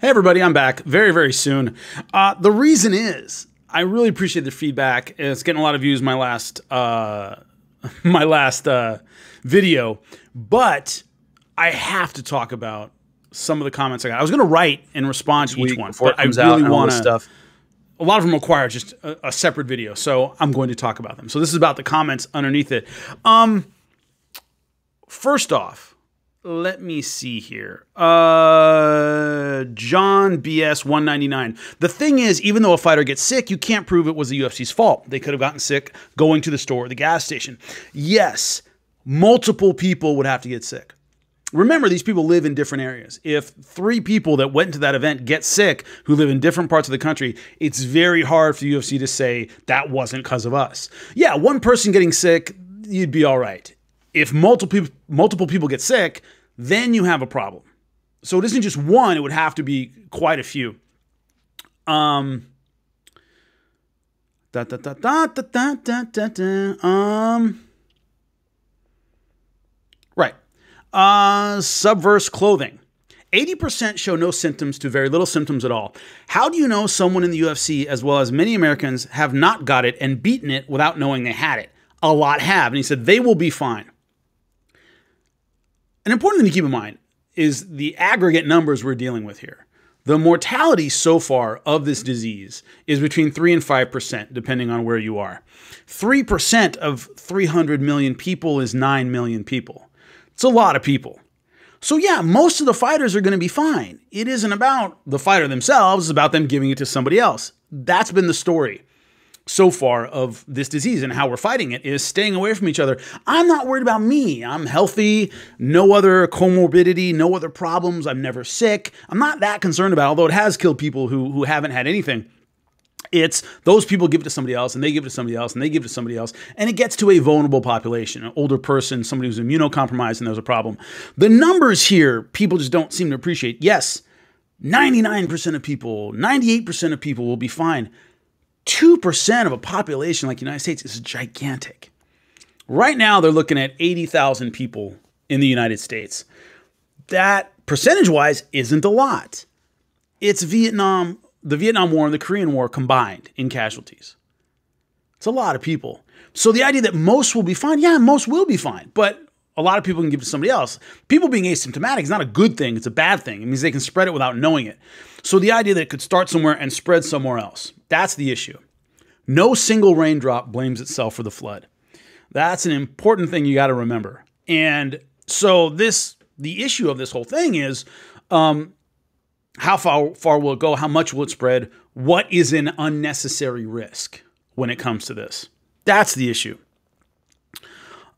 Hey everybody, I'm back very, very soon. The reason is I really appreciate the feedback. It's getting a lot of views my last video, but I have to talk about some of the comments I got. I was going to write and respond to each one, but I really want to. A lot of them require just a separate video, so I'm going to talk about them. So this is about the comments underneath it. First off, let me see here. John BS 199. The thing is, even though a fighter gets sick, you can't prove it was the UFC's fault. They could have gotten sick going to the store or the gas station. Yes, multiple people would have to get sick. Remember, these people live in different areas. If 3 people that went to that event get sick who live in different parts of the country, it's very hard for the UFC to say that wasn't because of us. Yeah, one person getting sick, you'd be all right. If multiple people get sick, then you have a problem. So it isn't just one, it would have to be quite a few. Right. Subverse clothing. 80% show no symptoms to very little symptoms at all. How do you know someone in the UFC, as well as many Americans, have not got it and beaten it without knowing they had it? A lot have. And he said they will be fine. An important thing to keep in mind is the aggregate numbers we're dealing with here. The mortality so far of this disease is between 3 and 5%, depending on where you are. 3% of 300 million people is 9 million people. It's a lot of people. So yeah, most of the fighters are going to be fine. It isn't about the fighter themselves, it's about them giving it to somebody else. That's been the story so far of this disease, and how we're fighting it is staying away from each other. I'm not worried about me. I'm healthy, no other comorbidity, no other problems. I'm never sick. I'm not that concerned about it, although it has killed people who haven't had anything. It's those people give it to somebody else, and they give it to somebody else, and they give it to somebody else, and it gets to a vulnerable population, an older person, somebody who's immunocompromised, and there's a problem. The numbers here, people just don't seem to appreciate. Yes, 99% of people, 98% of people will be fine. 2% of a population like the United States is gigantic. Right now, they're looking at 80,000 people in the United States. That, percentage-wise, isn't a lot. It's the Vietnam War and the Korean War combined in casualties. It's a lot of people. So the idea that most will be fine, yeah, most will be fine, but a lot of people can give it to somebody else. People being asymptomatic is not a good thing. It's a bad thing. It means they can spread it without knowing it. So the idea that it could start somewhere and spread somewhere else, that's the issue. No single raindrop blames itself for the flood. That's an important thing you got to remember. And so the issue of this whole thing is how far will it go? How much will it spread? What is an unnecessary risk when it comes to this? That's the issue.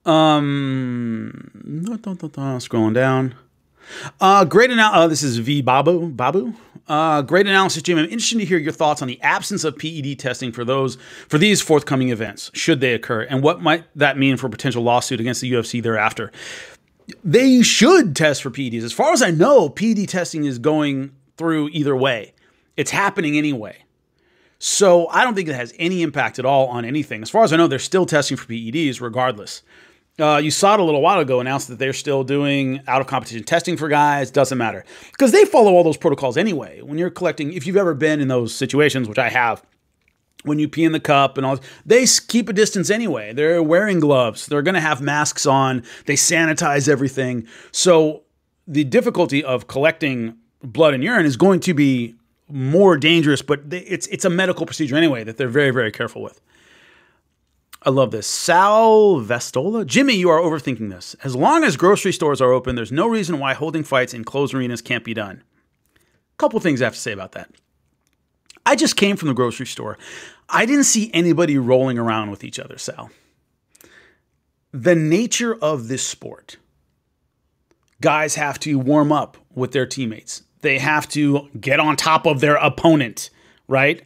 Scrolling down. Great analysis. This is V Babu. Great analysis, Jim. I'm interested to hear your thoughts on the absence of PED testing for these forthcoming events, should they occur, and what might that mean for a potential lawsuit against the UFC thereafter. They should test for PEDs. As far as I know, PED testing is going through either way. It's happening anyway. So I don't think it has any impact at all on anything. As far as I know, they're still testing for PEDs regardless. You saw it a little while ago, announced that they're still doing out-of-competition testing for guys. Doesn't matter. Because they follow all those protocols anyway. When you're collecting, if you've ever been in those situations, which I have, when you pee in the cup and all, they keep a distance anyway. They're wearing gloves. They're going to have masks on. They sanitize everything. So the difficulty of collecting blood and urine is going to be more dangerous, but it's a medical procedure anyway that they're very, very careful with. I love this. Sal Vestola. Jimmy, you are overthinking this. As long as grocery stores are open, there's no reason why holding fights in closed arenas can't be done. A couple things I have to say about that. I just came from the grocery store. I didn't see anybody rolling around with each other, Sal. The nature of this sport, guys have to warm up with their teammates. They have to get on top of their opponent, right?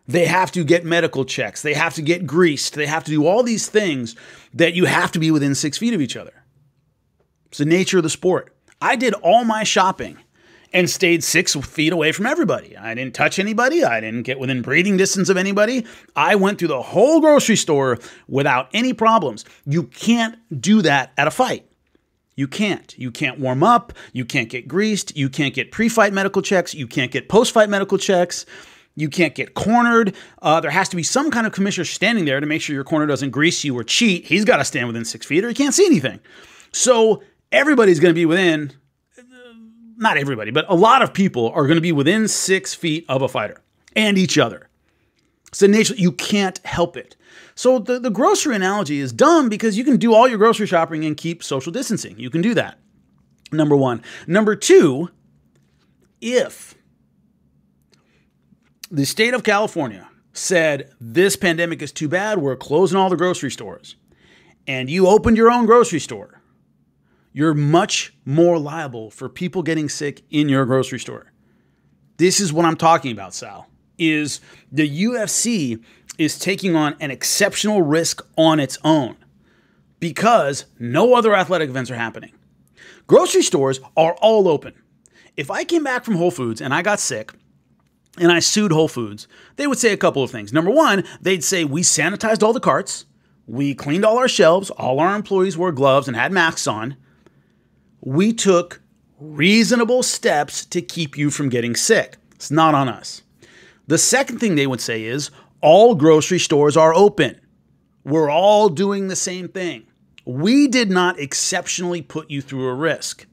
They have to get medical checks. They have to get greased. They have to do all these things that you have to be within 6 feet of each other. It's the nature of the sport. I did all my shopping and stayed 6 feet away from everybody. I didn't touch anybody. I didn't get within breathing distance of anybody. I went through the whole grocery store without any problems. You can't do that at a fight. You can't. You can't warm up. You can't get greased. You can't get pre-fight medical checks. You can't get post-fight medical checks. You can't get cornered. There has to be some kind of commissioner standing there to make sure your corner doesn't grease you or cheat. He's got to stand within 6 feet or he can't see anything. So everybody's going to be within, not everybody, but a lot of people are going to be within 6 feet of a fighter and each other. So you can't help it. So the grocery analogy is dumb because you can do all your grocery shopping and keep social distancing. You can do that. Number one. Number two, if the state of California said this pandemic is too bad, we're closing all the grocery stores, and you opened your own grocery store, you're much more liable for people getting sick in your grocery store. This is what I'm talking about, Sal, is the UFC is taking on an exceptional risk on its own because no other athletic events are happening. Grocery stores are all open. If I came back from Whole Foods and I got sick and I sued Whole Foods, they would say a couple of things. Number one, they'd say we sanitized all the carts, we cleaned all our shelves, all our employees wore gloves and had masks on. We took reasonable steps to keep you from getting sick. It's not on us. The second thing they would say is all grocery stores are open. We're all doing the same thing. We did not exceptionally put you through a risk.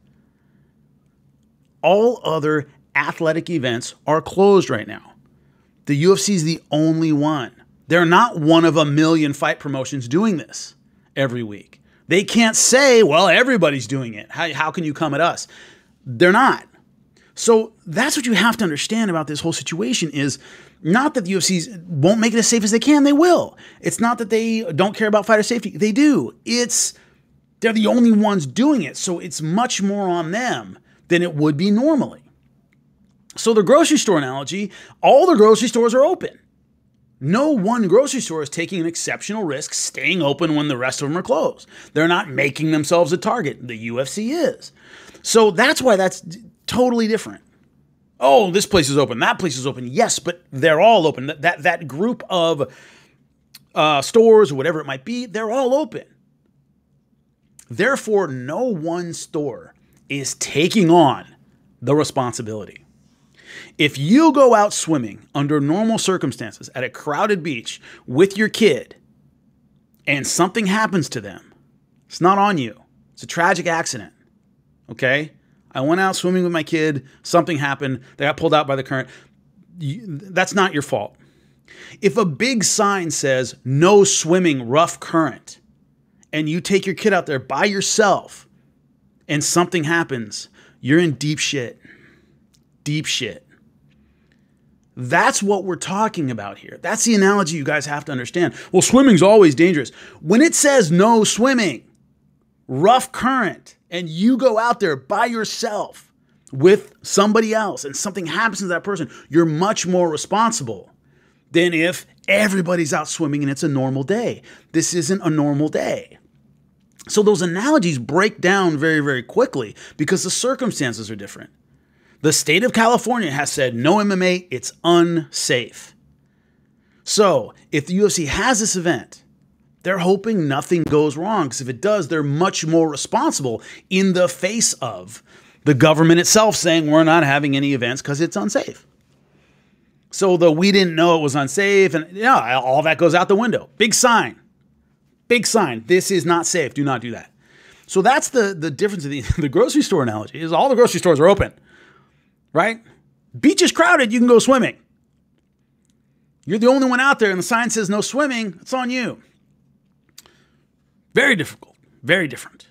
All other athletic events are closed right now. The UFC is the only one. They're not one of a million fight promotions doing this every week. They can't say, well, everybody's doing it. How can you come at us? They're not. So that's what you have to understand about this whole situation is not that the UFC won't make it as safe as they can. They will. It's not that they don't care about fighter safety. They do. They're the only ones doing it. So it's much more on them than it would be normally. So the grocery store analogy, all the grocery stores are open. No one grocery store is taking an exceptional risk staying open when the rest of them are closed. They're not making themselves a target. The UFC is. So that's why that's totally different. Oh, this place is open. That place is open. Yes, but they're all open. That group of stores or whatever it might be, they're all open. Therefore, no one store is taking on the responsibility. If you go out swimming under normal circumstances at a crowded beach with your kid and something happens to them, it's not on you. It's a tragic accident. Okay? I went out swimming with my kid. Something happened. They got pulled out by the current. That's not your fault. If a big sign says no swimming, rough current, and you take your kid out there by yourself and something happens, you're in deep shit. Deep shit. That's what we're talking about here. That's the analogy you guys have to understand. Well, swimming's always dangerous. When it says no swimming, rough current, and you go out there by yourself with somebody else and something happens to that person, you're much more responsible than if everybody's out swimming and it's a normal day. This isn't a normal day. So those analogies break down very, very quickly because the circumstances are different. The state of California has said no MMA, it's unsafe. So if the UFC has this event, they're hoping nothing goes wrong because if it does, they're much more responsible in the face of the government itself saying we're not having any events because it's unsafe. So the we didn't know it was unsafe and yeah, all that goes out the window. Big sign. Big sign. This is not safe. Do not do that. So that's the difference of the grocery store analogy is all the grocery stores are open. Right? Beach is crowded, you can go swimming. You're the only one out there and the sign says no swimming, it's on you. Very difficult. Very different.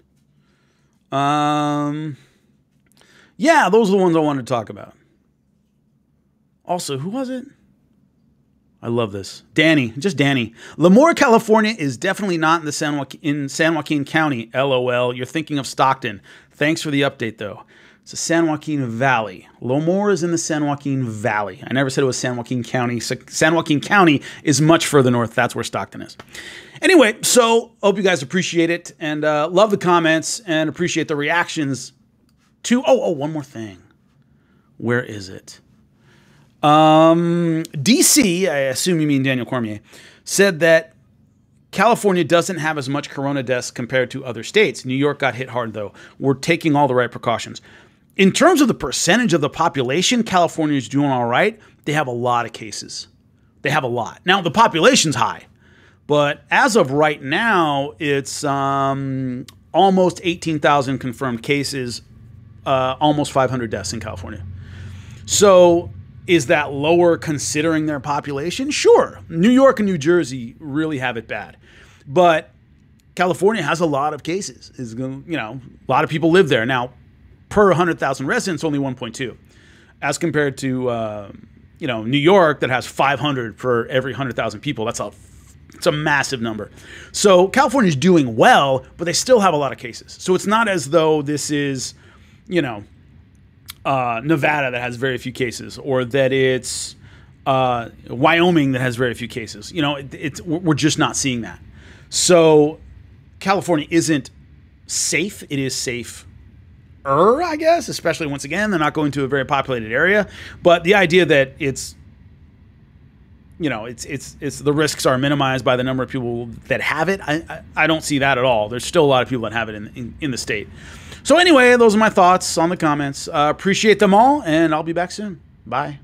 Yeah, those are the ones I wanted to talk about. Also, who was it? I love this. Danny, just Danny. Lemoore, California is definitely not in the San Joaquin County. LOL. You're thinking of Stockton. Thanks for the update, though. It's the San Joaquin Valley. Lemoore is in the San Joaquin Valley. I never said it was San Joaquin County. San Joaquin County is much further north. That's where Stockton is. Anyway, so hope you guys appreciate it and love the comments and appreciate the reactions to... Oh, one more thing. Where is it? DC, I assume you mean Daniel Cormier, said that California doesn't have as much corona deaths compared to other states. New York got hit hard, though. We're taking all the right precautions. In terms of the percentage of the population, California is doing all right. They have a lot of cases. They have a lot. Now, the population's high, but as of right now, it's almost 18,000 confirmed cases, almost 500 deaths in California. So is that lower considering their population? Sure. New York and New Jersey really have it bad. But California has a lot of cases. A lot of people live there. Now, per 100,000 residents, only 1.2. As compared to, New York that has 500 per every 100,000 people. It's a massive number. So California is doing well, but they still have a lot of cases. So it's not as though this is, Nevada that has very few cases, or that it's Wyoming that has very few cases. We're just not seeing that. So California isn't safe. It is safer, I guess, especially once again, they're not going to a very populated area. But the idea that it's the risks are minimized by the number of people that have it, I don't see that at all. There's still a lot of people that have it in the state. So anyway, those are my thoughts on the comments. Appreciate them all, and I'll be back soon. Bye.